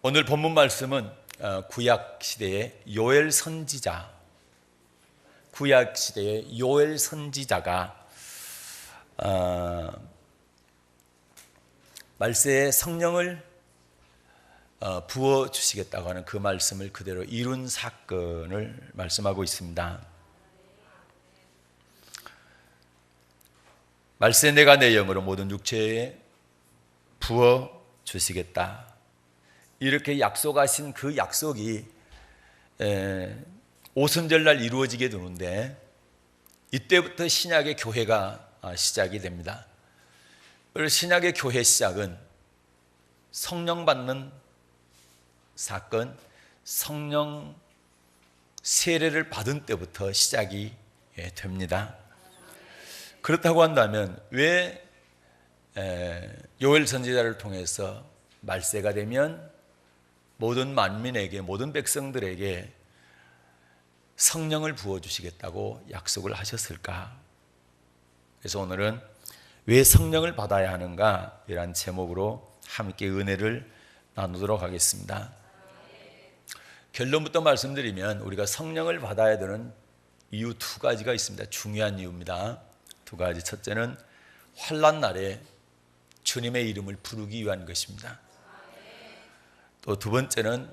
오늘 본문 말씀은 구약 시대의 요엘 선지자, 구약 시대의 요엘 선지자가 말세에 성령을 부어 주시겠다고 하는 그 말씀을 그대로 이룬 사건을 말씀하고 있습니다. 말세 내가 내 영으로 모든 육체에 부어 주시겠다, 이렇게 약속하신 그 약속이 오순절날 이루어지게 되는데, 이때부터 신약의 교회가 시작이 됩니다. 그리고 신약의 교회 시작은 성령 받는 사건, 성령 세례를 받은 때부터 시작이 됩니다. 그렇다고 한다면 왜 요엘 선지자를 통해서 말세가 되면 모든 만민에게, 모든 백성들에게 성령을 부어주시겠다고 약속을 하셨을까? 그래서 오늘은 왜 성령을 받아야 하는가, 이란 제목으로 함께 은혜를 나누도록 하겠습니다. 결론부터 말씀드리면 우리가 성령을 받아야 되는 이유 두 가지가 있습니다. 중요한 이유입니다. 두 가지. 첫째는 환난 날에 주님의 이름을 부르기 위한 것입니다. 또 두 번째는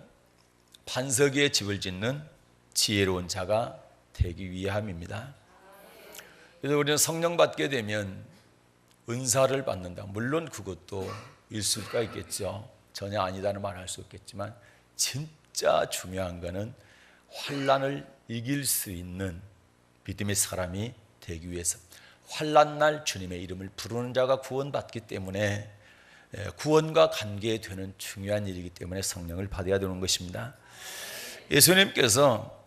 반석 위에 집을 짓는 지혜로운 자가 되기 위함입니다. 그래서 우리는 성령 받게 되면 은사를 받는다. 물론 그것도 일수가 있겠죠. 전혀 아니다는 말 할 수 없겠지만, 진짜 중요한 것은 환난을 이길 수 있는 믿음의 사람이 되기 위해서, 환난 날 주님의 이름을 부르는 자가 구원받기 때문에, 구원과 관계되는 중요한 일이기 때문에 성령을 받아야 되는 것입니다. 예수님께서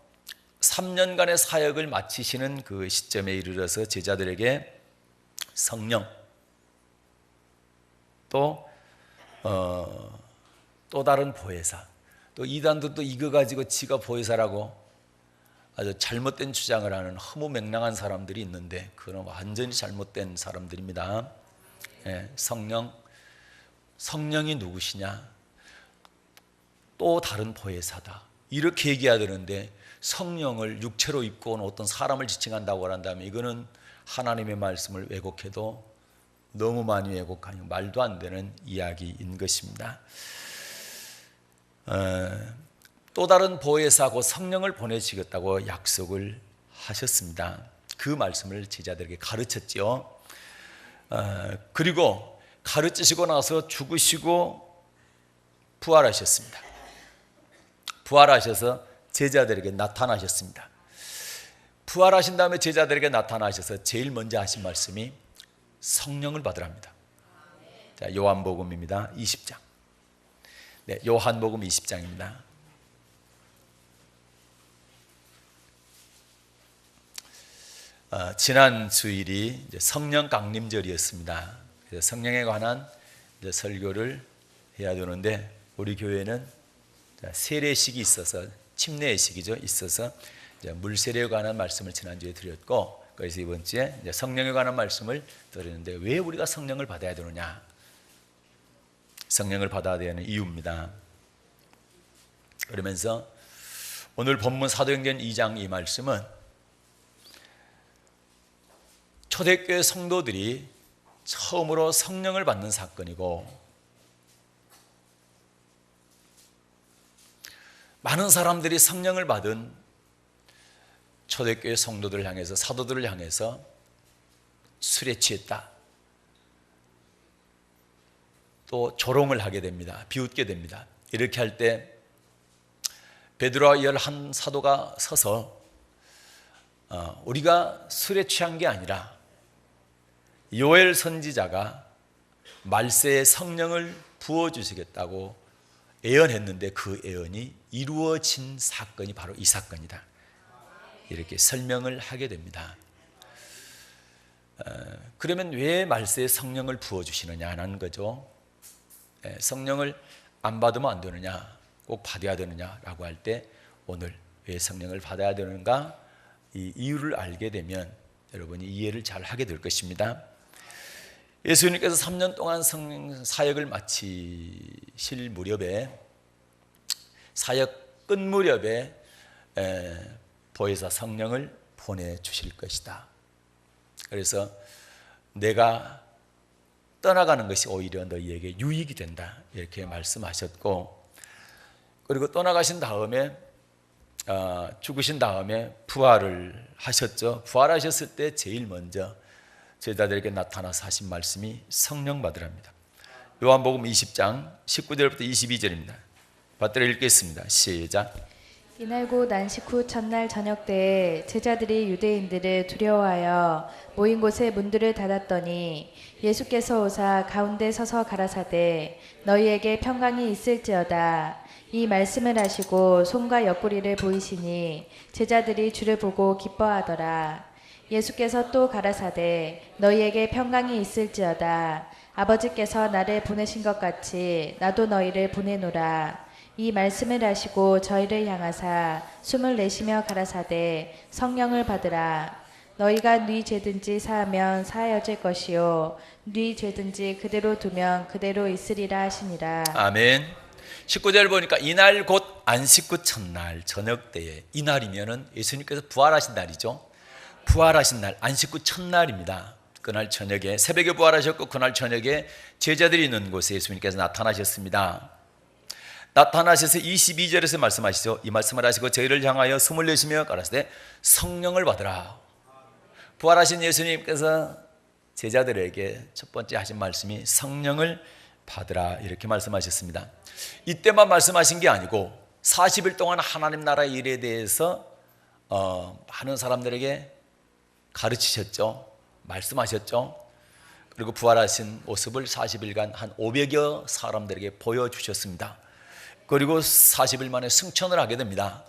3년간의 사역을 마치시는 그 시점에 이르러서 제자들에게 성령, 또 다른 보혜사, 또 이단들도 이거 가지고 지가 보혜사라고 아주 잘못된 주장을 하는 허무맹랑한 사람들이 있는데, 그건 완전히 잘못된 사람들입니다. 성령이 누구시냐? 또 다른 보혜사다, 이렇게 얘기해야 되는데, 성령을 육체로 입고 온 어떤 사람을 지칭한다고 한다면 이거는 하나님의 말씀을 왜곡해도 너무 많이 왜곡하는 말도 안 되는 이야기인 것입니다. 또 다른 보혜사고 성령을 보내시겠다고 약속을 하셨습니다. 그 말씀을 제자들에게 가르쳤지요. 그리고 가르치시고 나서 죽으시고 부활하셨습니다. 부활하셔서 제자들에게 나타나셨습니다. 부활하신 다음에 제자들에게 나타나셔서 제일 먼저 하신 말씀이 성령을 받으랍니다. 자, 요한복음입니다. 20장. 네, 요한복음 20장입니다. 지난 주일이 성령 강림절이었습니다. 그래서 성령에 관한 설교를 해야 되는데, 우리 교회는 세례식이 있어서, 침례식이죠, 있어서 물 세례에 관한 말씀을 지난주에 드렸고, 그래서 이번 주에 성령에 관한 말씀을 드리는데, 왜 우리가 성령을 받아야 되느냐? 성령을 받아야 되는 이유입니다. 그러면서 오늘 본문 사도행전 2장 이 말씀은 초대교회 성도들이 처음으로 성령을 받는 사건이고, 많은 사람들이 성령을 받은 초대교회 성도들을 향해서, 사도들을 향해서 술에 취했다, 또 조롱을 하게 됩니다. 비웃게 됩니다. 이렇게 할 때 베드로와 11 사도가 서서 우리가 술에 취한 게 아니라 요엘 선지자가 말세에 성령을 부어주시겠다고 예언했는데, 그 예언이 이루어진 사건이 바로 이 사건이다, 이렇게 설명을 하게 됩니다. 그러면 왜 말세에 성령을 부어주시느냐는 거죠. 성령을 안 받으면 안 되느냐, 꼭 받아야 되느냐라고 할 때, 오늘 왜 성령을 받아야 되는가, 이 이유를 알게 되면 여러분이 이해를 잘 하게 될 것입니다. 예수님께서 3년 동안 사역을 마치실 무렵에 사역 끝 무렵에 보혜사 성령을 보내주실 것이다. 그래서 내가 떠나가는 것이 오히려 너희에게 유익이 된다, 이렇게 말씀하셨고, 그리고 떠나가신 다음에 죽으신 다음에 부활을 하셨죠. 부활하셨을 때 제일 먼저 제자들에게 나타나서 하신 말씀이 성령 받으랍니다. 요한복음 20장 19절부터 22절입니다. 받들어 읽겠습니다. 시작. 이날 곧 안식 후 첫날 저녁 때에 제자들이 유대인들을 두려워하여 모인 곳에 문들을 닫았더니 예수께서 오사 가운데 서서 가라사대 너희에게 평강이 있을지어다. 이 말씀을 하시고 손과 옆구리를 보이시니 제자들이 주를 보고 기뻐하더라. 예수께서 또 가라사대 너희에게 평강이 있을지어다. 아버지께서 나를 보내신 것 같이 나도 너희를 보내노라. 이 말씀을 하시고 저희를 향하사 숨을 내쉬며 가라사대 성령을 받으라. 너희가 네 죄든지 사하면 사하여질 것이요 네 죄든지 그대로 두면 그대로 있으리라 하시니라. 아멘. 19절 보니까 이날 곧 안식 후 첫날 저녁 때에, 이날이면은 예수님께서 부활하신 날이죠. 부활하신 날, 안식 후 첫날입니다. 그날 저녁에 새벽에 부활하셨고 그날 저녁에 제자들이 있는 곳에 예수님께서 나타나셨습니다. 나타나셔서 22절에서 말씀하시죠. 이 말씀을 하시고 저희를 향하여 숨을 내쉬며 가라사대 성령을 받으라. 부활하신 예수님께서 제자들에게 첫 번째 하신 말씀이 성령을 받으라, 이렇게 말씀하셨습니다. 이때만 말씀하신 게 아니고 40일 동안 하나님 나라의 일에 대해서 많은 사람들에게 가르치셨죠. 말씀하셨죠. 그리고 부활하신 모습을 40일간 한 500여 사람들에게 보여주셨습니다. 그리고 40일 만에 승천을 하게 됩니다.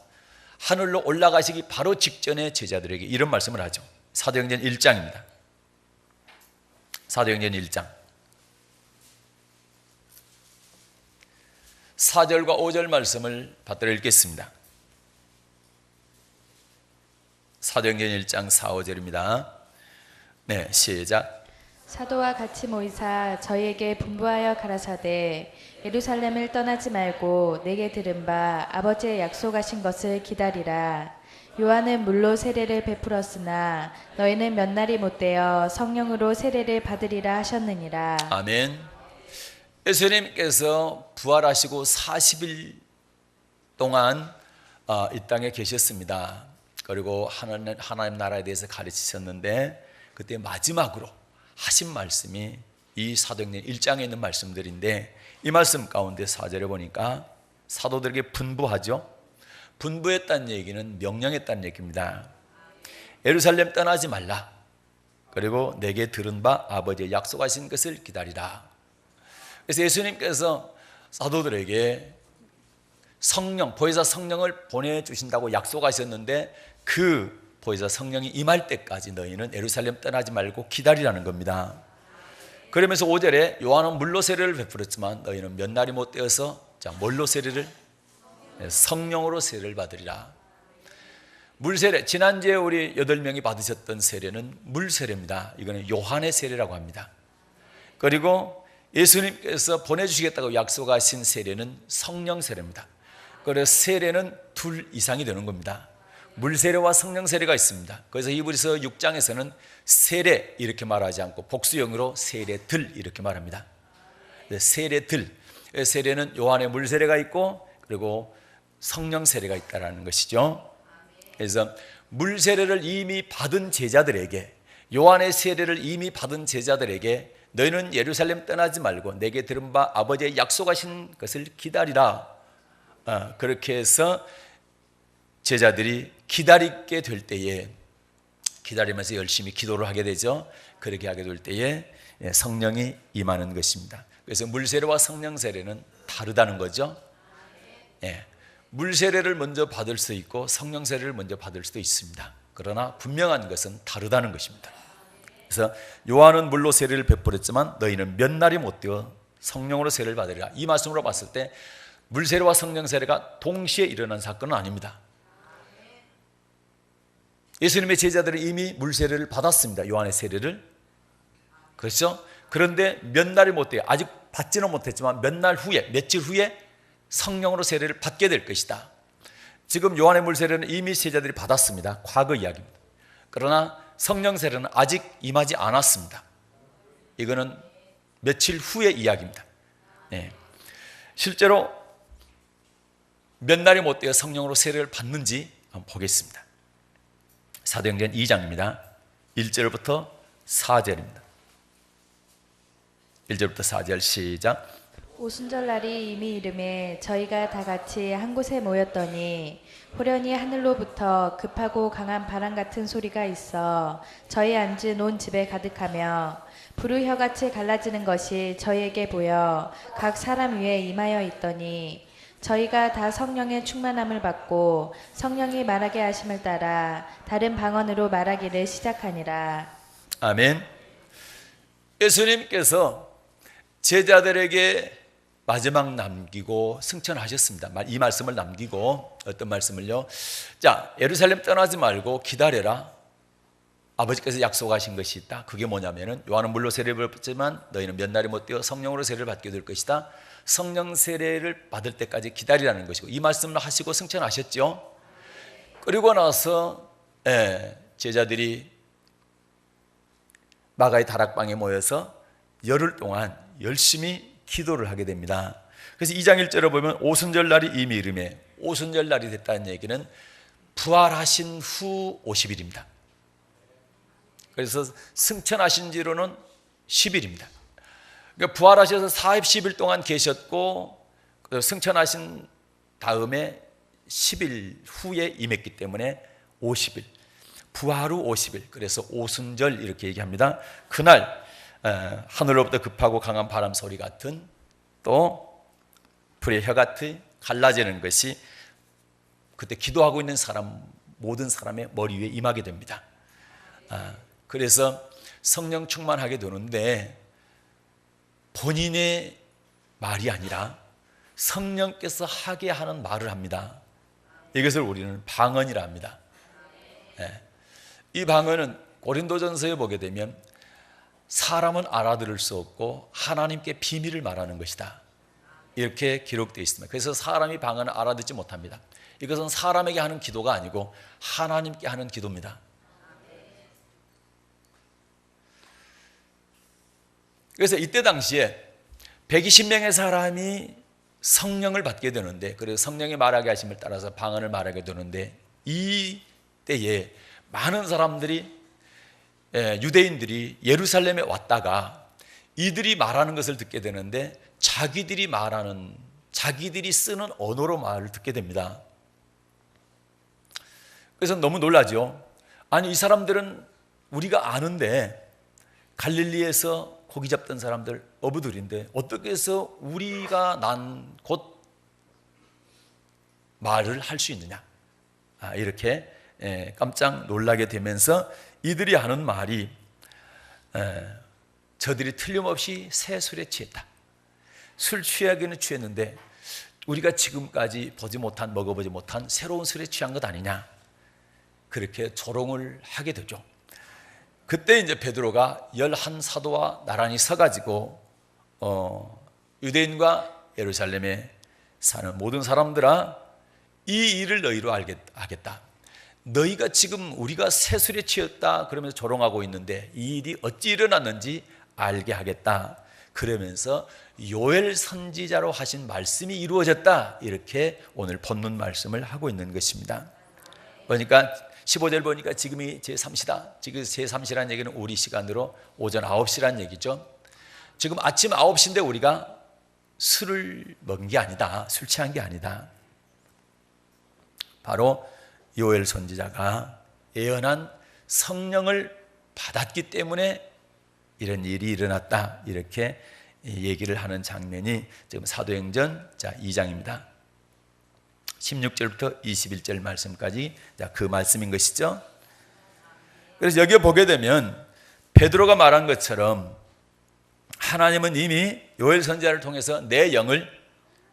하늘로 올라가시기 바로 직전에 제자들에게 이런 말씀을 하죠. 사도행전 1장입니다. 사도행전 1장 4절과 5절 말씀을 받들어 읽겠습니다. 사도행전 1장 4, 5절입니다. 네, 시작. 사도와 같이 모이사 저희에게 분부하여 가라사대 예루살렘을 떠나지 말고 내게 들은 바 아버지의 약속하신 것을 기다리라. 요한은 물로 세례를 베풀었으나 너희는 몇 날이 못되어 성령으로 세례를 받으리라 하셨느니라. 아멘. 예수님께서 부활하시고 40일 동안 이 땅에 계셨습니다. 그리고 하나님 나라에 대해서 가르치셨는데 그때 마지막으로 하신 말씀이 이 사도행전 1장에 있는 말씀들인데, 이 말씀 가운데 4절에 보니까 사도들에게 분부하죠. 분부했다는 얘기는 명령했다는 얘기입니다. 예루살렘 떠나지 말라. 그리고 내게 들은 바 아버지의 약속하신 것을 기다리라. 그래서 예수님께서 사도들에게 성령, 보혜사 성령을 보내주신다고 약속하셨는데 그 보혜사 성령이 임할 때까지 너희는 예루살렘 떠나지 말고 기다리라는 겁니다. 그러면서 5절에 요한은 물로 세례를 베풀었지만 너희는 몇 날이 못 되어서 뭘로 세례를? 성령으로 세례를 받으리라. 물세례, 지난주에 우리 8명이 받으셨던 세례는 물세례입니다. 이거는 요한의 세례라고 합니다. 그리고 예수님께서 보내주시겠다고 약속하신 세례는 성령 세례입니다. 그래서 세례는 둘 이상이 되는 겁니다. 물세례와 성령 세례가 있습니다. 그래서 히브리서 6장에서는 세례 이렇게 말하지 않고 복수형으로 세례들 이렇게 말합니다. 세례들, 세례는 요한의 물세례가 있고 그리고 성령 세례가 있다는 것이죠. 그래서 물세례를 이미 받은 제자들에게, 요한의 세례를 이미 받은 제자들에게 너희는 예루살렘 떠나지 말고 내게 들은 바 아버지의 약속하신 것을 기다리라. 그렇게 해서 제자들이 기다리게 될 때에, 기다리면서 열심히 기도를 하게 되죠. 그렇게 하게 될 때에 성령이 임하는 것입니다. 그래서 물세례와 성령 세례는 다르다는 거죠. 물세례를 먼저 받을 수 있고 성령 세례를 먼저 받을 수도 있습니다. 그러나 분명한 것은 다르다는 것입니다. 그래서 요한은 물로 세례를 베풀었지만 너희는 몇 날이 못 되어 성령으로 세례를 받으리라. 이 말씀으로 봤을 때 물세례와 성령 세례가 동시에 일어난 사건은 아닙니다. 예수님의 제자들은 이미 물세례를 받았습니다. 요한의 세례를. 그렇죠? 그런데 몇 날이 못 돼요. 아직 받지는 못했지만 몇 날 후에, 며칠 후에 성령으로 세례를 받게 될 것이다. 지금 요한의 물 세례는 이미 제자들이 받았습니다. 과거 이야기입니다. 그러나 성령 세례는 아직 임하지 않았습니다. 이거는 며칠 후의 이야기입니다. 네. 실제로 몇 날이 못 되어 성령으로 세례를 받는지 한번 보겠습니다. 사도행전 2장입니다. 1절부터 4절입니다. 1절부터 4절 시작. 오순절날이 이미 이름에 저희가 다 같이 한 곳에 모였더니 호련히 하늘로부터 급하고 강한 바람 같은 소리가 있어 저희 앉은 온 집에 가득하며 불의 혀같이 갈라지는 것이 저희에게 보여 각 사람 위에 임하여 있더니 저희가 다 성령의 충만함을 받고 성령이 말하게 하심을 따라 다른 방언으로 말하기를 시작하니라. 아멘. 예수님께서 제자들에게 마지막 남기고 승천하셨습니다. 이 말씀을 남기고 어떤 말씀을요? 자, 예루살렘 떠나지 말고 기다려라. 아버지께서 약속하신 것이 있다. 그게 뭐냐면은 요한은 물로 세례를 받지만 너희는 몇 날이 못 되어 성령으로 세례를 받게 될 것이다. 성령 세례를 받을 때까지 기다리라는 것이고, 이 말씀을 하시고 승천하셨죠. 그리고 나서 제자들이 마가의 다락방에 모여서 열흘 동안 열심히 기도를 하게 됩니다. 그래서 2장 1절에 보면 오순절 날이 이미 이름에, 오순절 날이 됐다는 얘기는 부활하신 후 50일입니다. 그래서 승천하신 지로는 10일입니다. 그러니까 부활하셔서 40일 동안 계셨고 승천하신 다음에 10일 후에 임했기 때문에 50일, 부활 후 50일, 그래서 오순절 이렇게 얘기합니다. 그날 하늘로부터 급하고 강한 바람 소리 같은, 또 불의 혀 같이 갈라지는 것이 그때 기도하고 있는 사람, 모든 사람의 머리 위에 임하게 됩니다. 그래서 성령 충만하게 되는데 본인의 말이 아니라 성령께서 하게 하는 말을 합니다. 이것을 우리는 방언이라 합니다. 이 방언은 고린도전서에 보게 되면 사람은 알아들을 수 없고 하나님께 비밀을 말하는 것이다, 이렇게 기록되어 있습니다. 그래서 사람이 방언을 알아듣지 못합니다. 이것은 사람에게 하는 기도가 아니고 하나님께 하는 기도입니다. 그래서 이때 당시에 120명의 사람이 성령을 받게 되는데, 그래서 성령의 말하게 하심을 따라서 방언을 말하게 되는데, 이 때에 많은 사람들이, 유대인들이 예루살렘에 왔다가 이들이 말하는 것을 듣게 되는데 자기들이 쓰는 언어로 말을 듣게 됩니다. 그래서 너무 놀라죠. 아니, 이 사람들은 우리가 아는데 갈릴리에서 고기 잡던 사람들, 어부들인데 어떻게 해서 우리가 난 곧 말을 할 수 있느냐, 이렇게 깜짝 놀라게 되면서 이들이 하는 말이 저들이 틀림없이 새 술에 취했다. 술 취하기는 취했는데 우리가 지금까지 먹어보지 못한 새로운 술에 취한 것 아니냐, 그렇게 조롱을 하게 되죠. 그때 이제 베드로가 11사도와 나란히 서가지고 유대인과 예루살렘에 사는 모든 사람들아, 이 일을 너희로 하겠다. 너희가 지금 우리가 새술에 취했다 그러면서 조롱하고 있는데 이 일이 어찌 일어났는지 알게 하겠다. 그러면서 요엘 선지자로 하신 말씀이 이루어졌다, 이렇게 오늘 본문 말씀을 하고 있는 것입니다. 그러니까 15절 보니까 지금이 제3시다. 지금 제3시라는 얘기는 우리 시간으로 오전 9시라는 얘기죠. 지금 아침 9시인데 우리가 술을 먹은 게 아니다, 술 취한 게 아니다. 바로 요엘 선지자가 예언한 성령을 받았기 때문에 이런 일이 일어났다, 이렇게 얘기를 하는 장면이 지금 사도행전 2장입니다. 16절부터 21절 말씀까지 그 말씀인 것이죠. 그래서 여기에 보게 되면 베드로가 말한 것처럼 하나님은 이미 요엘 선지자를 통해서 내 영을,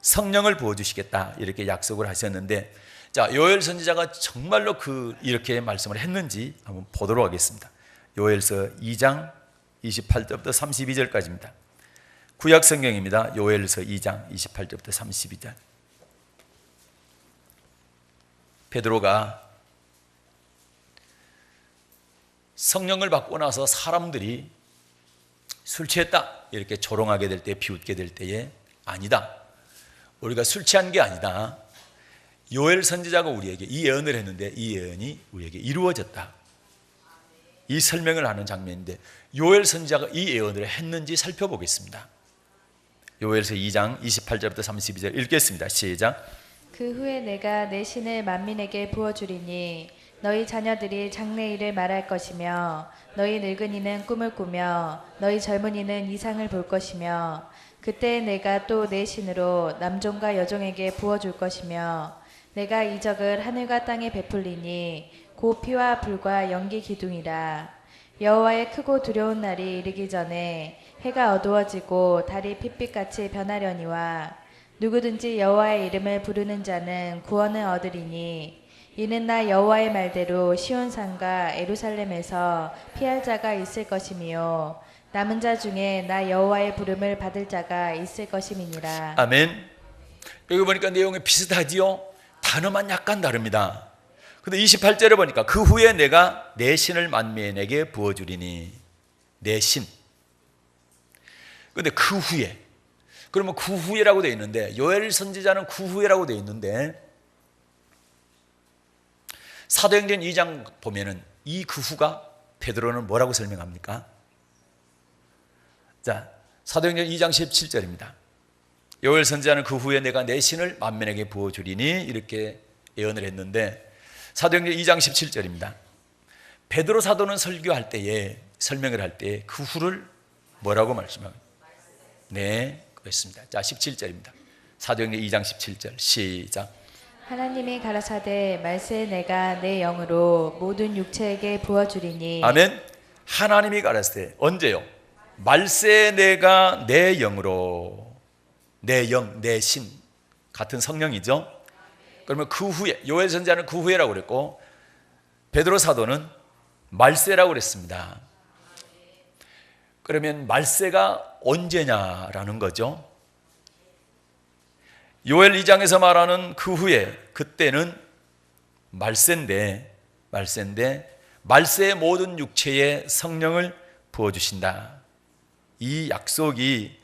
성령을 부어주시겠다, 이렇게 약속을 하셨는데, 자, 요엘 선지자가 정말로 이렇게 말씀을 했는지 한번 보도록 하겠습니다. 요엘서 2장 28절부터 32절까지입니다. 구약 성경입니다. 요엘서 2장 28절부터 32절. 베드로가 성령을 받고 나서 사람들이 술 취했다 이렇게 조롱하게 될 때, 비웃게 될 때에 아니다, 우리가 술 취한 게 아니다, 요엘 선지자가 우리에게 이 예언을 했는데 이 예언이 우리에게 이루어졌다, 이 설명을 하는 장면인데 요엘 선지자가 이 예언을 했는지 살펴보겠습니다. 요엘서 2장 28절부터 32절 읽겠습니다. 시작. 그 후에 내가 내 신을 만민에게 부어주리니 너희 자녀들이 장래일을 말할 것이며 너희 늙은이는 꿈을 꾸며 너희 젊은이는 이상을 볼 것이며 그때 내가 또 내 신으로 남종과 여종에게 부어줄 것이며 내가 이적을 하늘과 땅에 베풀리니 곧 피와 불과 연기 기둥이라. 여호와의 크고 두려운 날이 이르기 전에 해가 어두워지고 달이 핏빛같이 변하려니와 누구든지 여호와의 이름을 부르는 자는 구원을 얻으리니 이는 나 여호와의 말대로 시온산과 예루살렘에서 피할 자가 있을 것이며 남은 자 중에 나 여호와의 부름을 받을 자가 있을 것임이니라. 아멘. 여기 보니까 내용이 비슷하지요? 단어만 약간 다릅니다. 근데 28절에 보니까 그 후에 내가 내 신을 만민에게 부어주리니, 내 신. 근데 그 후에, 그러면 그 후에라고 되어 있는데 요엘 선지자는 그 후에라고 되어 있는데 사도행전 2장 보면은 이 그 후가 베드로는 뭐라고 설명합니까? 자, 사도행전 2장 17절입니다. 요엘 선지자는 그 후에 내가 내 신을 만민에게 부어주리니 이렇게 예언을 했는데 사도행전 2장 17절입니다. 베드로 사도는 설교할 때에, 설명을 할 때 그 후를 뭐라고 말씀합니까? 네, 그렇습니다. 자, 17절입니다. 사도행전 2장 17절 시작. 하나님이 가라사대 말세 내가 내 영으로 모든 육체에게 부어주리니. 아멘. 하나님이 가라사대 언제요? 말세 내가 내 영으로, 내 영, 내 신 같은 성령이죠. 그러면 그 후에, 요엘 선지자는 그 후에라고 그랬고 베드로 사도는 말세라고 그랬습니다. 그러면 말세가 언제냐라는 거죠. 요엘 2장에서 말하는 그 후에, 그때는 말세인데 말세의 모든 육체에 성령을 부어주신다. 이 약속이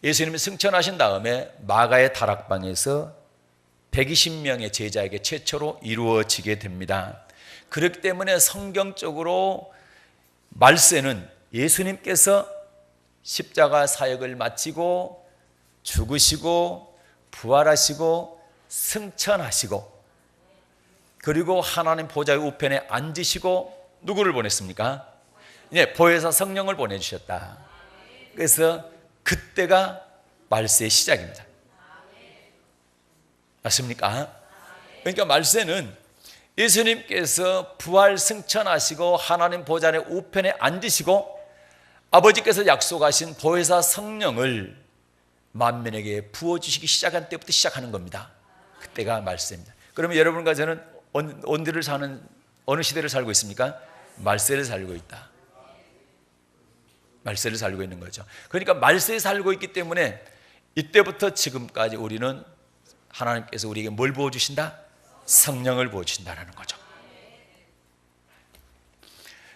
예수님이 승천하신 다음에 마가의 다락방에서 120명의 제자에게 최초로 이루어지게 됩니다. 그렇기 때문에 성경적으로 말세는 예수님께서 십자가 사역을 마치고 죽으시고 부활하시고 승천하시고 그리고 하나님 보좌의 우편에 앉으시고 누구를 보냈습니까? 보혜사 성령을 보내주셨다. 그래서 그때가 말세의 시작입니다. 맞습니까? 그러니까 말세는 예수님께서 부활 승천하시고 하나님 보좌의 우편에 앉으시고 아버지께서 약속하신 보혜사 성령을 만민에게 부어주시기 시작한 때부터 시작하는 겁니다. 그때가 말세입니다. 그러면 여러분과 저는 어디를 사는, 어느 시대를 살고 있습니까? 말세를 살고 있다. 말세를 살고 있는 거죠. 그러니까 말세에 살고 있기 때문에 이때부터 지금까지 우리는 하나님께서 우리에게 뭘 부어주신다? 성령을 부어주신다는 거죠.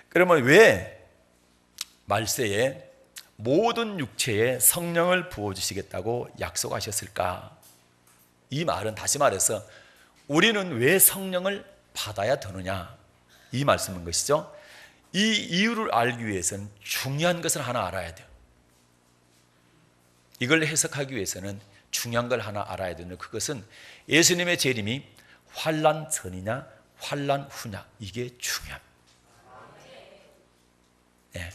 그러면 왜 말세에 모든 육체에 성령을 부어주시겠다고 약속하셨을까? 이 말은 다시 말해서 우리는 왜 성령을 받아야 되느냐? 이 말씀인 것이죠. 이 이유를 알기 위해서는 중요한 것을 하나 알아야 돼요. 이걸 해석하기 위해서는 중요한 걸 하나 알아야 되는데 그것은 예수님의 재림이 환난 전이냐 환난 후냐, 이게 중요합니다. 네.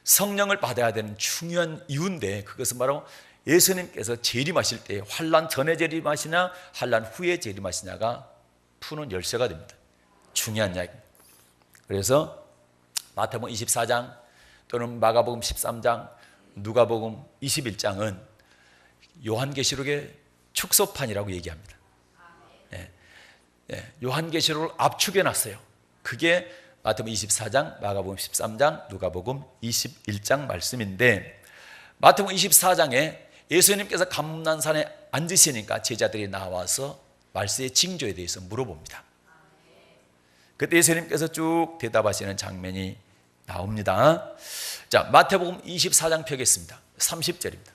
성령을 받아야 되는 중요한 이유인데 그것은 바로 예수님께서 재림하실 때 환난 전에 재림하시냐 환난 후에 재림하시냐가 푸는 열쇠가 됩니다. 중요한 이야기입니다. 그래서 마태복음 24장 또는 마가복음 13장, 누가복음 21장은 요한계시록의 축소판이라고 얘기합니다. 요한계시록을 압축해 놨어요. 그게 마태복음 24장, 마가복음 13장, 누가복음 21장 말씀인데 마태복음 24장에 예수님께서 감난산에 앉으시니까 제자들이 나와서 말세의 징조에 대해서 물어봅니다. 그때 예수님께서 쭉 대답하시는 장면이 나옵니다. 자, 마태복음 24장 펴겠습니다. 30절입니다.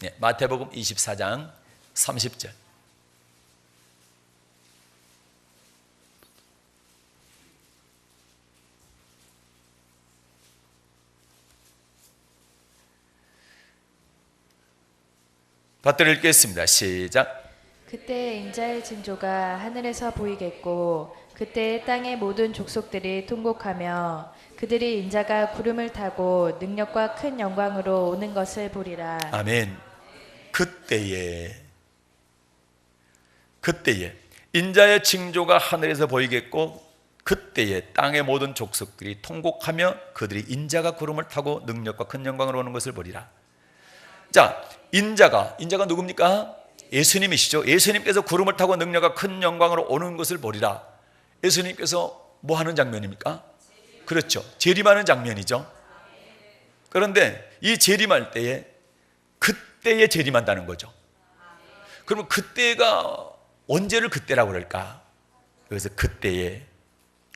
네, 마태복음 24장 30절. 받들어 읽겠습니다. 시작. 그때 인자의 징조가 하늘에서 보이겠고 그때 땅의 모든 족속들이 통곡하며 그들이 인자가 구름을 타고 능력과 큰 영광으로 오는 것을 보리라. 아멘. 그때에 인자의 징조가 하늘에서 보이겠고 그때에 땅의 모든 족속들이 통곡하며 그들이 인자가 구름을 타고 능력과 큰 영광으로 오는 것을 보리라. 자, 인자가 누굽니까? 예수님이시죠. 예수님께서 구름을 타고 능력과 큰 영광으로 오는 것을 보리라. 예수님께서 뭐 하는 장면입니까? 그렇죠. 재림하는 장면이죠. 그런데 이 재림할 때에 그때에 재림한다는 거죠. 그러면 그때가 언제를 그때라고 그럴까? 그래서 그때에,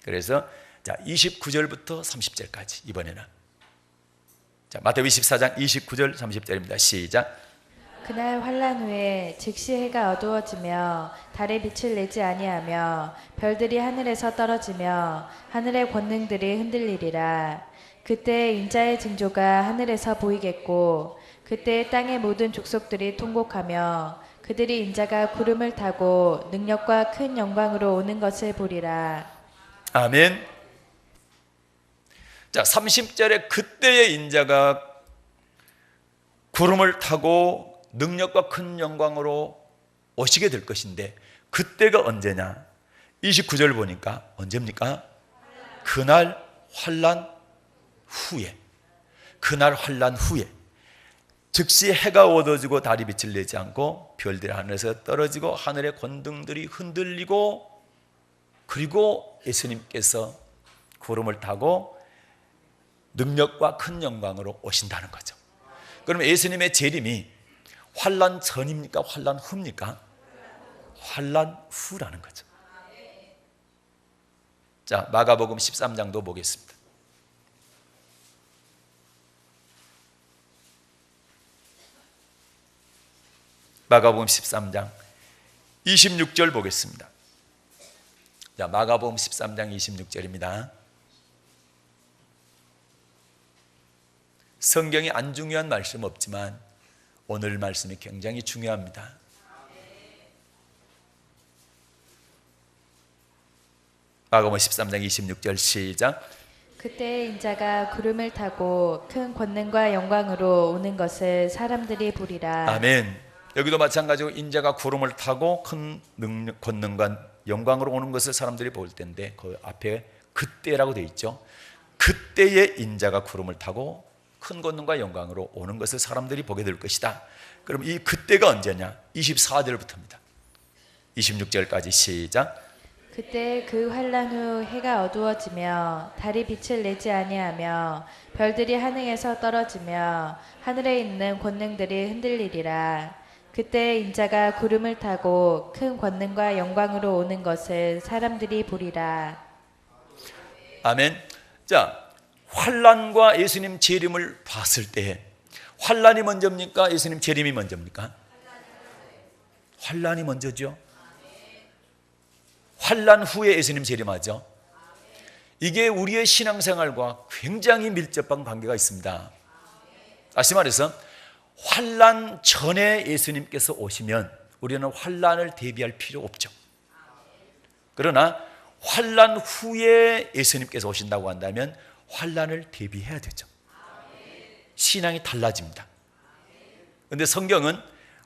그래서 자 29절부터 30절까지 이번에는 자 마태복음 24장 29절 30절입니다. 시작. 그날 환란 후에 즉시 해가 어두워지며 달에 빛을 내지 아니하며 별들이 하늘에서 떨어지며 하늘의 권능들이 흔들리리라. 그때 인자의 징조가 하늘에서 보이겠고 그때 땅의 모든 족속들이 통곡하며 그들이 인자가 구름을 타고 능력과 큰 영광으로 오는 것을 보리라. 아멘. 자 30절에 그때의 인자가 구름을 타고 능력과 큰 영광으로 오시게 될 것인데 그때가 언제냐? 29절 보니까 언제입니까? 그날 환란 후에. 그날 환란 후에 즉시 해가 어두워지고 달이 빛을 내지 않고 별들이 하늘에서 떨어지고 하늘의 권능들이 흔들리고 그리고 예수님께서 구름을 타고 능력과 큰 영광으로 오신다는 거죠. 그러면 예수님의 재림이 환란 전입니까? 환란 후입니까? 환란 후라는 거죠. 자, 마가복음 13장도 보겠습니다. 마가복음 13장 26절 보겠습니다. 자, 마가복음 13장 26절입니다. 성경에 안 중요한 말씀 없지만 오늘 말씀이 굉장히 중요합니다. 마가복음 13장 26절 시작. 그때 인자가 구름을 타고 큰 권능과 영광으로 오는 것을 사람들이 보리라. 아멘. 여기도 마찬가지로 인자가 구름을 타고 큰 권능과 영광으로 오는 것을 사람들이 볼 텐데 그 앞에 그때라고 되어 있죠. 그때에 인자가 구름을 타고 큰 권능과 영광으로 오는 것을 사람들이 보게 될 것이다. 그럼 이 그때가 언제냐? 24절부터입니다. 26절까지 시작. 그때 그 환란 후 해가 어두워지며 달이 빛을 내지 아니하며 별들이 하늘에서 떨어지며 하늘에 있는 권능들이 흔들리리라. 그때 인자가 구름을 타고 큰 권능과 영광으로 오는 것을 사람들이 보리라. 아멘. 자, 환란과 예수님 재림을 봤을 때 환란이 먼저입니까? 예수님 재림이 먼저입니까? 환란이 먼저죠. 환란 후에 예수님 재림하죠. 이게 우리의 신앙생활과 굉장히 밀접한 관계가 있습니다. 다시 말해서 환란 전에 예수님께서 오시면 우리는 환란을 대비할 필요 없죠. 그러나 환란 후에 예수님께서 오신다고 한다면 환란을 대비해야 되죠. 신앙이 달라집니다. 그런데 성경은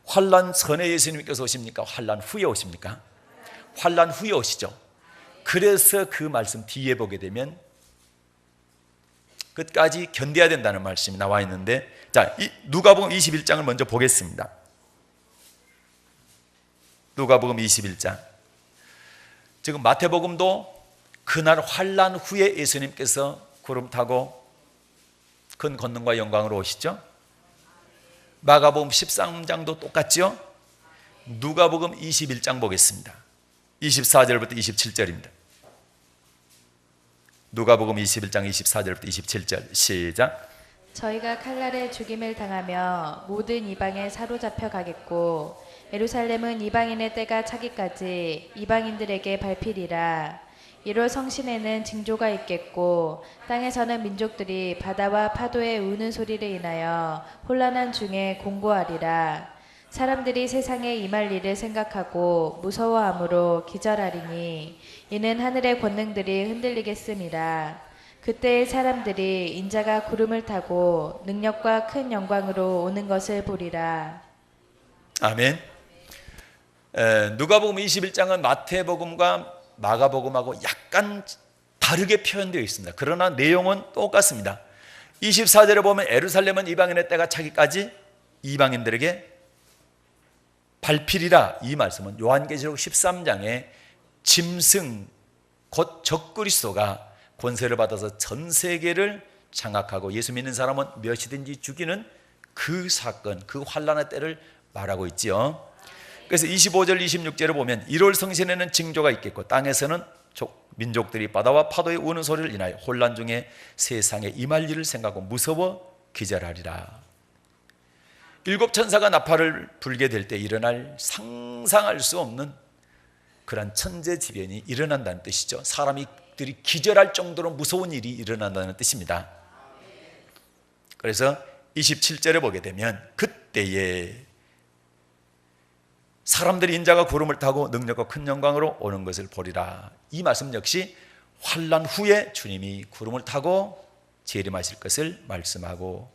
환란 전에 예수님께서 오십니까? 환란 후에 오십니까? 환란 후에 오시죠. 그래서 그 말씀 뒤에 보게 되면 끝까지 견뎌야 된다는 말씀이 나와 있는데, 자, 누가복음 21장을 먼저 보겠습니다. 누가복음 21장. 지금 마태복음도 그날 환란 후에 예수님께서 구름 타고 큰 권능과 영광으로 오시죠. 마가복음 13장도 똑같죠? 누가복음 21장 보겠습니다. 24절부터 27절입니다. 누가복음 21장 24절부터 27절 시작. 저희가 칼날에 죽임을 당하며 모든 이방에 사로잡혀 가겠고 예루살렘은 이방인의 때가 차기까지 이방인들에게 밟히리라. 이로 성신에는 징조가 있겠고 땅에서는 민족들이 바다와 파도의 우는 소리를 인하여 혼란한 중에 공고하리라. 사람들이 세상에 임할 일을 생각하고 무서워함으로 기절하리니 이는 하늘의 권능들이 흔들리겠음이라. 그때의 사람들이 인자가 구름을 타고 능력과 큰 영광으로 오는 것을 보리라. 아멘. 누가복음 21장은 마태복음과 마가복음하고 약간 다르게 표현되어 있습니다. 그러나 내용은 똑같습니다. 24절에 보면 예루살렘은 이방인의 때가 차기까지 이방인들에게 밟히리라. 이 말씀은 요한계시록 13장에 짐승 곧 적그리스도가 권세를 받아서 전 세계를 장악하고 예수 믿는 사람은 몇이든지 죽이는 그 사건, 그 환란의 때를 말하고 있지요. 그래서 25절 26절을 보면 1월 성신에는 징조가 있겠고 땅에서는 민족들이 바다와 파도의 우는 소리를 인하여 혼란 중에 세상에 임할 일을 생각하고 무서워 기절하리라. 7 천사가 나팔을 불게 될 때 일어날 상상할 수 없는 그런 천재지변이 일어난다는 뜻이죠. 사람들이 기절할 정도로 무서운 일이 일어난다는 뜻입니다. 그래서 27절에 보게 되면 그때에 사람들이 인자가 구름을 타고 능력과 큰 영광으로 오는 것을 보리라. 이 말씀 역시 환난 후에 주님이 구름을 타고 재림하실 것을 말씀하고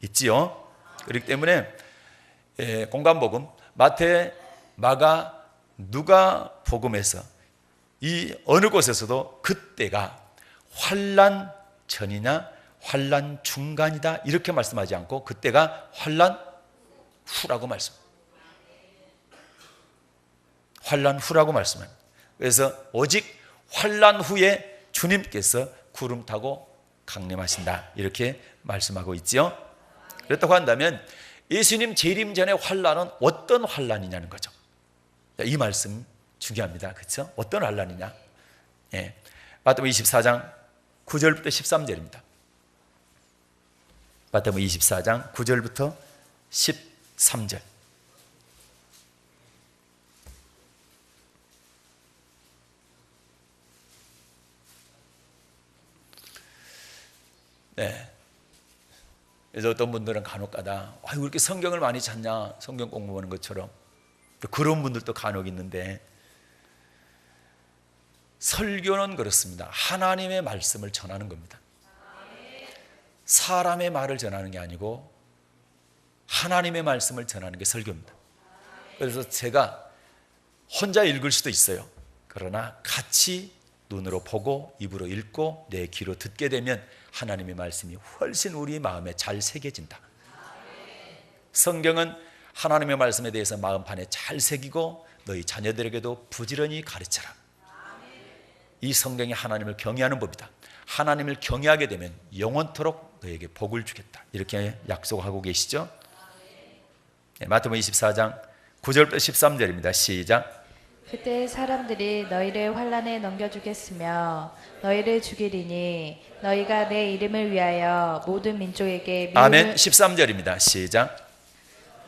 있지요. 그렇기 때문에 공관복음 마태, 마가, 누가복음에서 이 어느 곳에서도 그때가 환난 전이냐 환난 중간이다 이렇게 말씀하지 않고 그때가 환난 후라고 환난 후라고 말씀합니다. 그래서 오직 환난 후에 주님께서 구름 타고 강림하신다 이렇게 말씀하고 있지요. 그렇다고 한다면 예수님 재림 전의 환난은 어떤 환난이냐는 거죠. 이 말씀 중요합니다. 그렇죠? 어떤 환난이냐? 예. 마태복음 24장 9절부터 13절입니다. 마태복음 24장 9절부터 13절. 네. 그래서 어떤 분들은 간혹가다 왜 이렇게 성경을 많이 찾냐 성경 공부하는 것처럼 그런 분들도 간혹 있는데 설교는 그렇습니다. 하나님의 말씀을 전하는 겁니다. 사람의 말을 전하는 게 아니고 하나님의 말씀을 전하는 게 설교입니다. 그래서 제가 혼자 읽을 수도 있어요. 그러나 같이 눈으로 보고 입으로 읽고 내 귀로 듣게 되면 하나님의 말씀이 훨씬 우리 마음에 잘 새겨진다. 성경은 하나님의 말씀에 대해서 마음판에 잘 새기고 너희 자녀들에게도 부지런히 가르쳐라. 이 성경이 하나님을 경외하는 법이다. 하나님을 경외하게 되면 영원토록 너에게 복을 주겠다. 이렇게 약속하고 계시죠. 마태복음 24장 9절부터 13절입니다. 시작. 그때 사람들이 너희를 환난에 넘겨주겠으며 너희를 죽이리니 너희가 내 이름을 위하여 모든 민족에게 아멘. 13절입니다. 시작.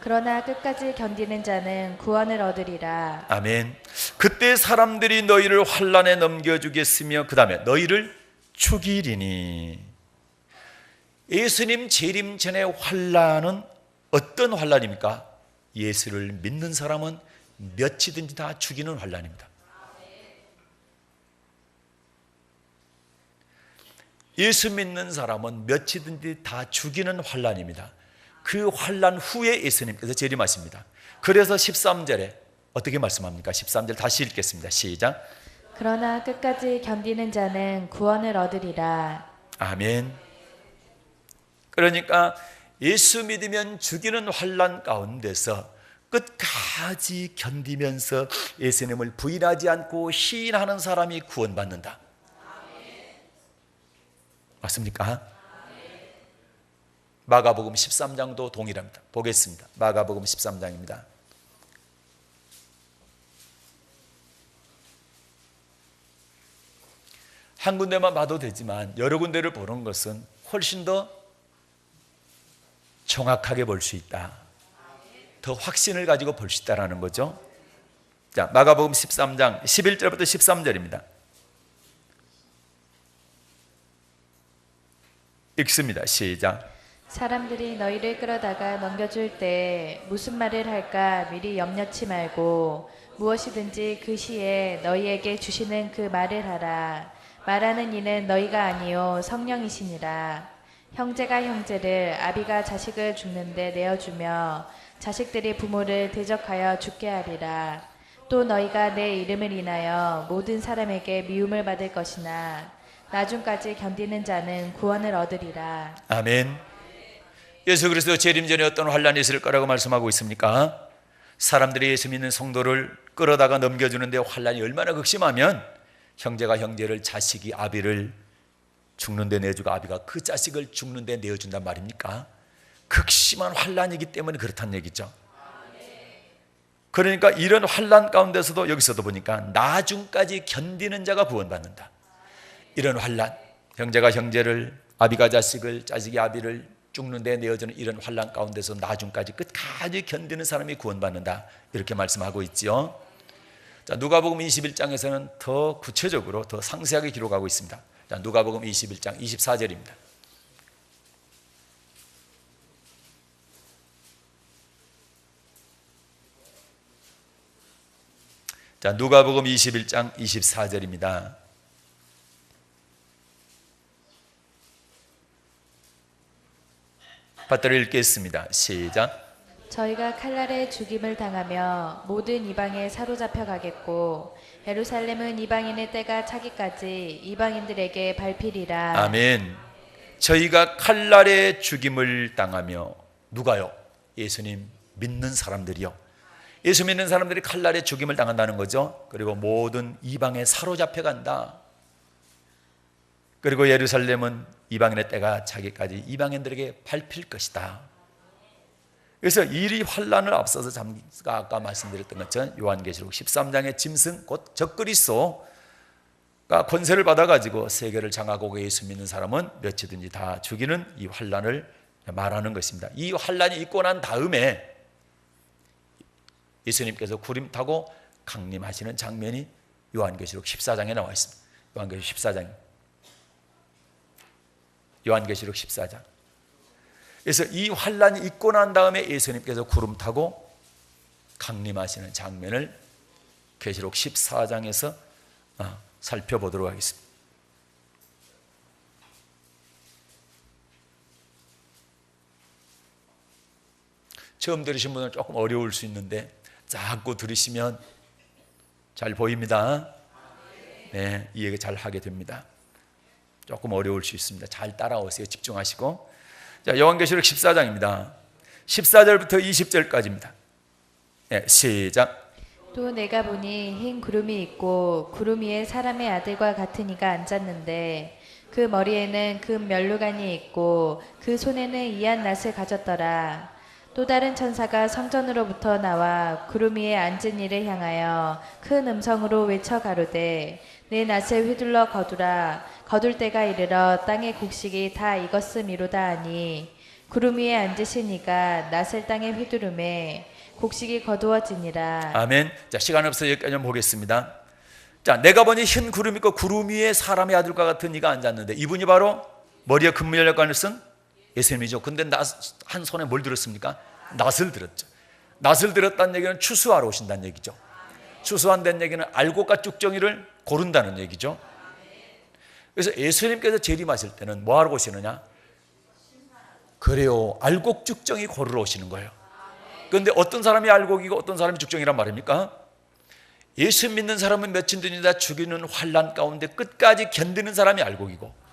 그러나 끝까지 견디는 자는 구원을 얻으리라. 아멘. 그때 사람들이 너희를 환난에 넘겨주겠으며 그 다음에 너희를 죽이리니. 예수님 재림 전의 환난은 어떤 환난입니까? 예수를 믿는 사람은 몇이든지 다 죽이는 환난입니다. 예수 믿는 사람은 몇이든지 다 죽이는 환난입니다. 그 환난 후에 예수님께서 재림하십니다. 그래서 13절에 어떻게 말씀합니까? 13절 다시 읽겠습니다. 시작. 그러나 끝까지 견디는 자는 구원을 얻으리라. 아멘. 그러니까 예수 믿으면 죽이는 환난 가운데서 끝까지 견디면서 예수님을 부인하지 않고 시인하는 사람이 구원받는다. 맞습니까? 마가복음 13장도 동일합니다. 보겠습니다. 마가복음 13장입니다. 한 군데만 봐도 되지만 여러 군데를 보는 것은 훨씬 더 정확하게 볼 수 있다. 더 확신을 가지고 볼 수 있다는 거죠. 자, 마가복음 13장 11절부터 13절입니다. 읽습니다. 시작. 사람들이 너희를 끌어다가 넘겨줄 때 무슨 말을 할까 미리 염려치 말고 무엇이든지 그 시에 너희에게 주시는 그 말을 하라. 말하는 이는 너희가 아니요 성령이시니라. 형제가 형제를, 아비가 자식을 죽는데 내어주며 자식들이 부모를 대적하여 죽게 하리라. 또 너희가 내 이름을 인하여 모든 사람에게 미움을 받을 것이나 나중까지 견디는 자는 구원을 얻으리라. 아멘. 예수 그리스도 재림 전에 어떤 환란이 있을 거라고 말씀하고 있습니까? 사람들이 예수 믿는 성도를 끌어다가 넘겨주는데 환란이 얼마나 극심하면 형제가 형제를, 자식이 아비를 죽는데 내주고 아비가 그 자식을 죽는데 내어준단 말입니까? 극심한 환란이기 때문에 그렇다는 얘기죠. 그러니까 이런 환란 가운데서도 여기서도 보니까 나중까지 견디는 자가 구원받는다. 이런 환란, 형제가 형제를, 아비가 자식을, 자식이 아비를 죽는데 내어주는 이런 환란 가운데서 나중까지 끝까지 견디는 사람이 구원받는다. 이렇게 말씀하고 있지요. 자, 누가복음 21장에서는 더 구체적으로 더 상세하게 기록하고 있습니다. 자, 누가복음 21장 24절입니다. 자, 누가복음 21장 24절입니다. 받들어 읽겠습니다. 시작. 저희가 칼날에 죽임을 당하며 모든 이방에 사로잡혀 가겠고 예루살렘은 이방인의 때가 차기까지 이방인들에게 밟히리라. 아멘. 저희가 칼날에 죽임을 당하며, 누가요? 예수님 믿는 사람들이요. 예수 믿는 사람들이 칼날에 죽임을 당한다는 거죠. 그리고 모든 이방에 사로잡혀 간다. 그리고 예루살렘은 이방인의 때가 차기까지 이방인들에게 밟힐 것이다. 그래서 이 환란을 앞서서 제가 아까 말씀드렸던 것처럼 요한계시록 13장의 짐승 곧 적그리스도가 권세를 받아가지고 세계를 장악하고 예수 믿는 사람은 몇이든지 다 죽이는 이 환란을 말하는 것입니다. 이 환란이 있고 난 다음에 예수님께서 구름 타고 강림하시는 장면이 요한계시록 14장에 나와 있습니다. 요한계시록 14장. 요한계시록 14장. 그래서 이 환란이 있고 난 다음에 예수님께서 구름 타고 강림하시는 장면을 계시록 14장에서 살펴보도록 하겠습니다. 처음 들으신 분은 조금 어려울 수 있는데 자꾸 들으시면 잘 보입니다. 네, 이해가 잘 하게 됩니다. 조금 어려울 수 있습니다. 잘 따라오세요. 집중하시고. 자, 요한계시록 14장입니다. 14절부터 20절까지입니다. 네, 시작. 또 내가 보니 흰 구름이 있고 구름 위에 사람의 아들과 같은 이가 앉았는데 그 머리에는 금 면류관이 있고 그 손에는 이한 낫을 가졌더라. 또 다른 천사가 성전으로부터 나와 구름 위에 앉은 이를 향하여 큰 음성으로 외쳐 가로되 내 낫을 휘둘러 거두라. 거둘 때가 이르러 땅의 곡식이 다 익었음이로다 하니 구름 위에 앉으신 이가 낫을 땅에 휘두르매 곡식이 거두어지니라. 아멘. 자, 시간 없어서 여기까지 보겠습니다. 자, 내가 보니 흰 구름 있고 구름 위에 사람의 아들과 같은 이가 앉았는데 이분이 바로 머리에 금면류관을 쓴 예수님이죠. 근데 한 손에 뭘 들었습니까? 낫을 들었죠. 낫을 들었다는 얘기는 추수하러 오신다는 얘기죠. 추수한다는 얘기는 알곡과 쭉정이를 고른다는 얘기죠. 그래서 예수님께서 재림하실 때는 뭐 하러 오시느냐? 그래요, 알곡 쭉정이 고르러 오시는 거예요. 그런데 어떤 사람이 알곡이고 어떤 사람이 쭉정이란 말입니까? 예수 믿는 사람은 며칠든지 다 죽이는 환란 가운데 끝까지 견디는 사람이 알곡이고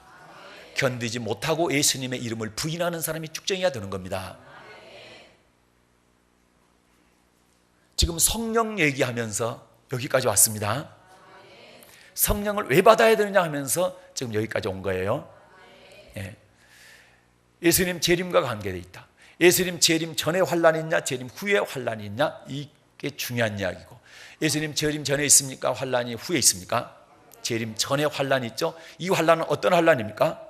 견디지 못하고 예수님의 이름을 부인하는 사람이 쭉정이가 되는 겁니다. 지금 성령 얘기하면서 여기까지 왔습니다. 성령을 왜 받아야 되느냐 하면서 지금 여기까지 온 거예요. 예. 예수님 재림과 관계되어 있다. 예수님 재림 전에 환란이 있냐, 재림 후에 환란이 있냐, 이게 중요한 이야기고, 예수님 재림 전에 있습니까? 환란이 후에 있습니까? 재림 전에 환란이 있죠. 이 환란은 어떤 환란입니까?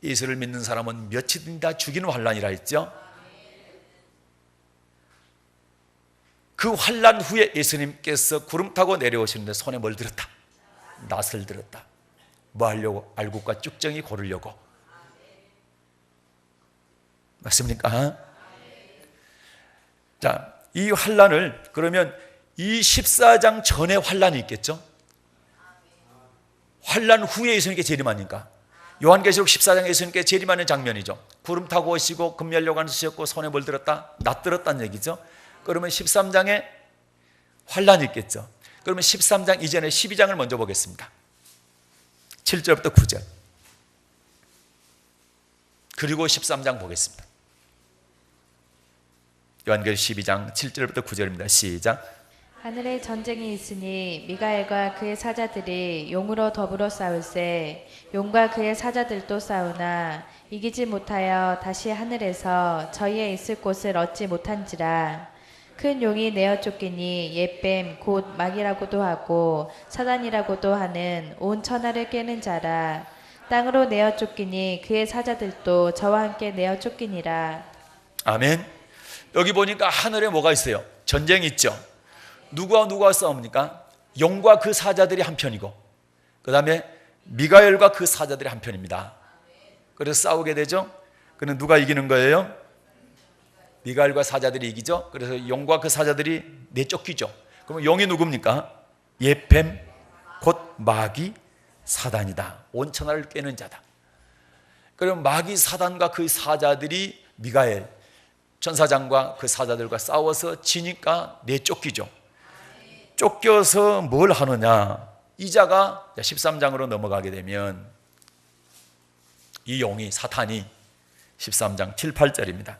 예수를 믿는 사람은 며칠이든 다 죽이는 환란이라 했죠. 그 환란 후에 예수님께서 구름 타고 내려오시는데 손에 뭘 들었다? 낫을 들었다. 뭐 하려고? 알곡과 쭉정이 고르려고. 맞습니까? 자, 이 환란을, 그러면 이 14장 전에 환란이 있겠죠? 환란 후에 예수님께 재림하니까. 요한계시록 14장에 예수님께 재림하는 장면이죠. 구름 타고 오시고 금연료관을 쓰셨고 손에 뭘 들었다? 낫 들었다는 얘기죠. 그러면 13장에 환란이 있겠죠. 그러면 13장 이전에 12장을 먼저 보겠습니다. 7절부터 9절. 그리고 13장 보겠습니다. 요한계시록 12장 7절부터 9절입니다. 시작. 하늘에 전쟁이 있으니 미가엘과 그의 사자들이 용으로 더불어 싸울세. 용과 그의 사자들도 싸우나 이기지 못하여 다시 하늘에서 저희의 있을 곳을 얻지 못한지라. 큰 용이 내어 쫓기니 옛뱀 곧 마귀라고도 하고 사단이라고도 하는 온 천하를 꿰는 자라. 땅으로 내어 쫓기니 그의 사자들도 저와 함께 내어 쫓기니라. 아멘. 여기 보니까 하늘에 뭐가 있어요? 전쟁이 있죠. 누구와 싸웁니까? 용과 그 사자들이 한편이고, 그 다음에 미가엘과 그 사자들이 한편입니다. 그래서 싸우게 되죠. 그는 누가 이기는 거예요? 미가엘과 사자들이 이기죠. 그래서 용과 그 사자들이 내쫓기죠. 그러면 용이 누굽니까? 옛뱀 곧 마귀 사단이다. 온 천하를 꿰는 자다. 그럼 마귀 사단과 그 사자들이 미가엘 천사장과 그 사자들과 싸워서 지니까 내쫓기죠. 쫓겨서 뭘 하느냐? 이자가 13장으로 넘어가게 되면 이 용이, 사탄이 13장 7, 8절입니다.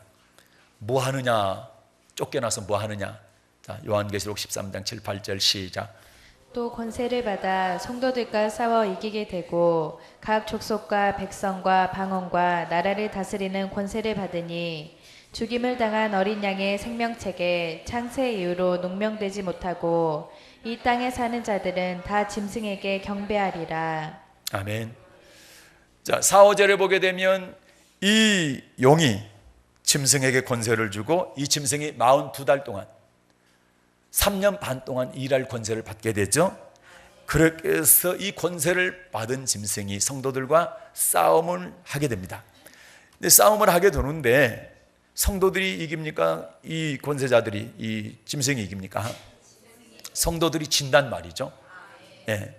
뭐 하느냐? 쫓겨나서 뭐 하느냐? 자, 요한계시록 13장 7, 8절 시작. 또 권세를 받아 성도들과 싸워 이기게 되고 각 족속과 백성과 방언과 나라를 다스리는 권세를 받으니 죽임을 당한 어린 양의 생명책에 창세 이후로 농명되지 못하고 이 땅에 사는 자들은 다 짐승에게 경배하리라. 아멘. 자, 4, 5절에 보게 되면 이 용이 짐승에게 권세를 주고 이 짐승이 42달 동안 3년 반 동안 일할 권세를 받게 되죠. 그렇게 해서 이 권세를 받은 짐승이 성도들과 싸움을 하게 됩니다. 근데 싸움을 하게 되는데 성도들이 이깁니까? 이 권세자들이, 이 짐승이 이깁니까? 성도들이 진단 말이죠. 네.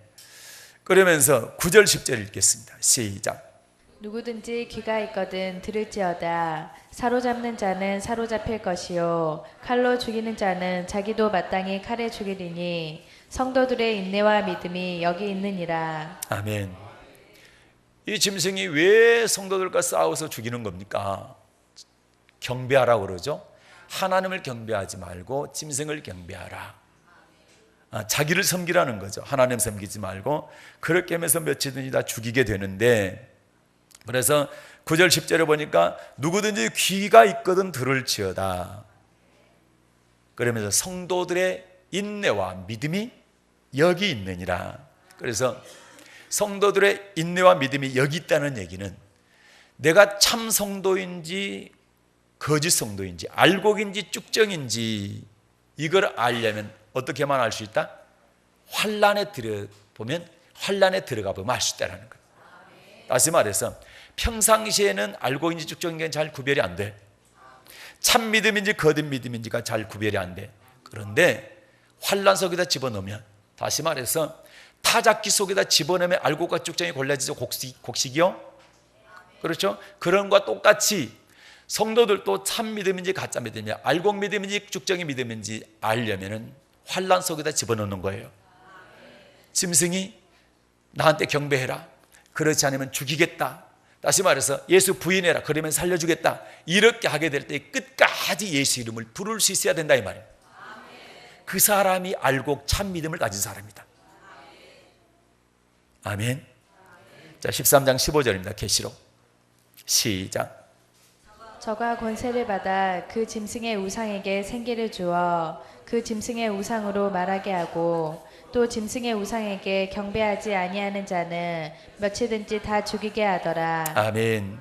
그러면서 9절 10절 읽겠습니다. 시작. 누구든지 귀가 있거든 들을지어다. 사로잡는 자는 사로잡힐 것이요 칼로 죽이는 자는 자기도 마땅히 칼에 죽이리니 성도들의 인내와 믿음이 여기 있느니라. 아멘. 이 짐승이 왜 성도들과 싸워서 죽이는 겁니까? 경배하라고 그러죠. 하나님을 경배하지 말고 짐승을 경배하라. 자기를 섬기라는 거죠. 하나님 섬기지 말고. 그렇게 하면서 며칠든지 다 죽이게 되는데, 그래서 9절 10절에 보니까 누구든지 귀가 있거든 들을지어다. 그러면서 성도들의 인내와 믿음이 여기 있느니라. 그래서 성도들의 인내와 믿음이 여기 있다는 얘기는 내가 참 성도인지 거짓 성도인지 알곡인지 쭉정인지 이걸 알려면 어떻게만 알 수 있다? 환란에 들어보면, 환란에 들어가 보면 알 수 있다는 거예요. 다시 말해서 평상시에는 알곡인지 쭉정인지 잘 구별이 안 돼. 참 믿음인지 거짓 믿음인지가 잘 구별이 안 돼. 그런데 환란 속에다 집어넣으면, 다시 말해서 타작기 속에다 집어넣으면 알곡과 쭉정이 골라지죠. 곡식이요. 그렇죠? 그런 것과 똑같이 성도들도 참 믿음인지 가짜 믿음인지 알곡 믿음인지 쭉정이 믿음인지 알려면은 환란 속에다 집어넣는 거예요. 짐승이 나한테 경배해라, 그렇지 않으면 죽이겠다, 다시 말해서 예수 부인해라, 그러면 살려주겠다, 이렇게 하게 될 때 끝까지 예수 이름을 부를 수 있어야 된다 이 말이에요. 그 사람이 알곡 참 믿음을 가진 사람이다. 아멘. 자, 13장 15절입니다. 계시록 시작. 저가 권세를 받아 그 짐승의 우상에게 생기를 주어 그 짐승의 우상으로 말하게 하고 또 짐승의 우상에게 경배하지 아니하는 자는 몇이든지 다 죽이게 하더라. 아멘.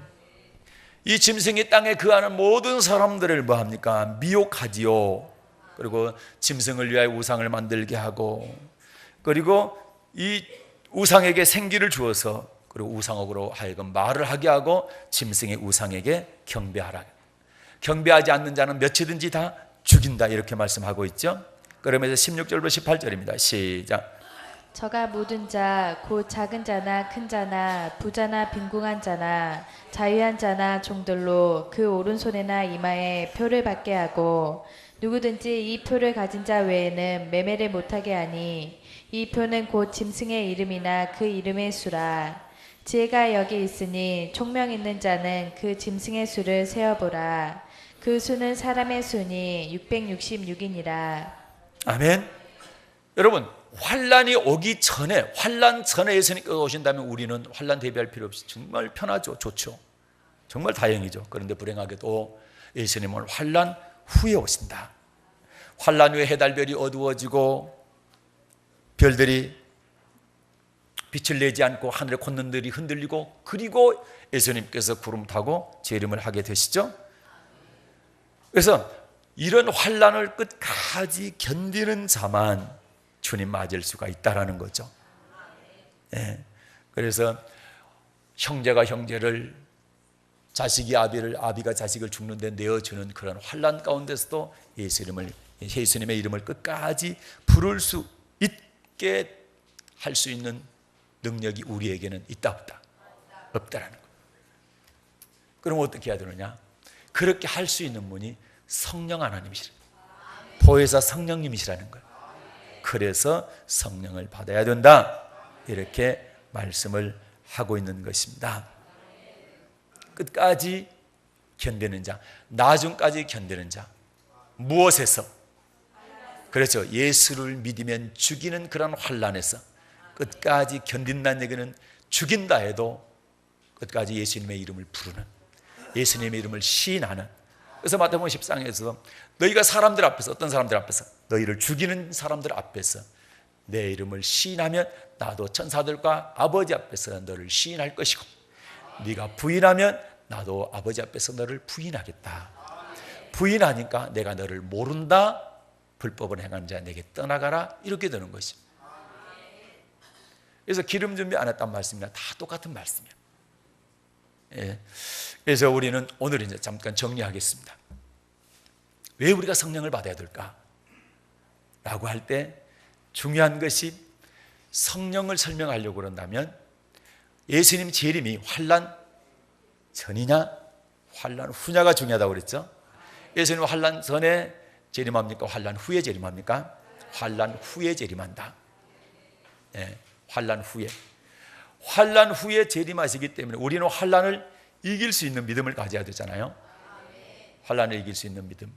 이 짐승이 땅에 거하는 모든 사람들을 뭐합니까? 미혹하지요. 그리고 짐승을 위하여 우상을 만들게 하고, 그리고 이 우상에게 생기를 주어서, 그리고 우상으로 하여금 말을 하게 하고 짐승의 우상에게 경배하라. 경배하지 않는 자는 몇이든지 다 죽인다, 이렇게 말씀하고 있죠. 그러면서 16절부터 18절입니다. 시작. 저가 모든 자, 곧 작은 자나 큰 자나 부자나 빈궁한 자나 자유한 자나 종들로 그 오른손에나 이마에 표를 받게 하고 누구든지 이 표를 가진 자 외에는 매매를 못하게 하니 이 표는 곧 짐승의 이름이나 그 이름의 수라. 지혜가 여기 있으니 총명 있는 자는 그 짐승의 수를 세어보라. 그 수는 사람의 수니 666이니라. 아멘. 여러분, 환란이 오기 전에, 환란 전에 예수님께서 오신다면 우리는 환란 대비할 필요 없이 정말 편하죠. 좋죠. 정말 다행이죠. 그런데 불행하게도 예수님은 환란 후에 오신다. 환란 후에 해달별이 어두워지고 별들이 빛을 내지 않고 하늘의 콧눈들이 흔들리고, 그리고 예수님께서 구름 타고 재림을 하게 되시죠. 그래서 이런 환란을 끝까지 견디는 자만 주님 맞을 수가 있다라는 거죠. 예. 그래서 형제가 형제를, 자식이 아비를, 아비가 자식을 죽는데 내어주는 그런 환란 가운데서도 예수님의 이름을 끝까지 부를 수 있게 할 수 있는 능력이 우리에게는 있다 없다? 없다라는 거예요. 그럼 어떻게 해야 되느냐? 그렇게 할 수 있는 분이 성령 하나님이시라. 보혜사 성령님이시라는 거예요. 그래서 성령을 받아야 된다, 이렇게 말씀을 하고 있는 것입니다. 끝까지 견디는 자, 나중까지 견디는 자. 무엇에서? 그렇죠. 예수를 믿으면 죽이는 그런 환란에서 끝까지 견딘다는 얘기는 죽인다 해도 끝까지 예수님의 이름을 부르는, 예수님의 이름을 시인하는. 그래서 마태복음 14장에서 너희가 사람들 앞에서, 어떤 사람들 앞에서, 너희를 죽이는 사람들 앞에서 내 이름을 시인하면 나도 천사들과 아버지 앞에서 너를 시인할 것이고, 네가 부인하면 나도 아버지 앞에서 너를 부인하겠다. 부인하니까 내가 너를 모른다, 불법을 행하는 자 내게 떠나가라, 이렇게 되는 것입니다. 그래서 기름 준비 안 했단 말씀이나 다 똑같은 말씀이에요. 예. 그래서 우리는 오늘 이제 잠깐 정리하겠습니다. 왜 우리가 성령을 받아야 될까? 라고 할 때 중요한 것이, 성령을 설명하려고 그런다면 예수님 재림이 환란 전이냐 환란 후냐가 중요하다고 그랬죠. 예수님 환란 전에 재림합니까? 환란 후에 재림합니까? 환란 후에 재림한다. 예, 환란 후에 재림하시기 때문에 우리는 환란을 이길 수 있는 믿음을 가져야 되잖아요. 환란을 이길 수 있는 믿음.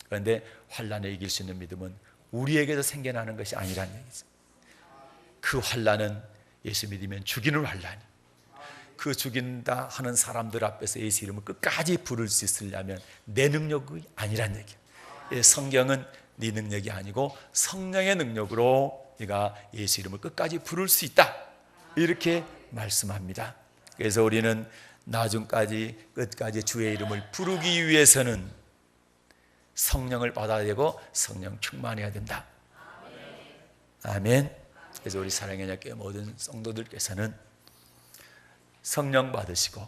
그런데 환란을 이길 수 있는 믿음은 우리에게서 생겨나는 것이 아니라는 얘기죠. 그 환란은 예수 믿으면 죽이는 환란이, 그 죽인다 하는 사람들 앞에서 예수 이름을 끝까지 부를 수 있으려면 내 능력이 아니란 얘기예요. 성경은 네 능력이 아니고 성령의 능력으로 네가 예수 이름을 끝까지 부를 수 있다, 이렇게 말씀합니다. 그래서 우리는 나중까지 끝까지 주의 이름을 부르기 위해서는 성령을 받아야 되고 성령 충만해야 된다. 아멘. 그래서 우리 사랑의 교회 모든 성도들께서는 성령 받으시고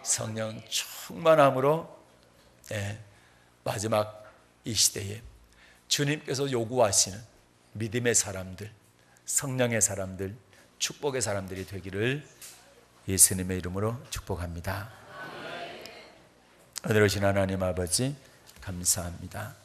성령 충만함으로 마지막 이 시대에 주님께서 요구하시는 믿음의 사람들, 성령의 사람들, 축복의 사람들이 되기를 예수님의 이름으로 축복합니다. 오늘 오신 하나님 아버지 감사합니다.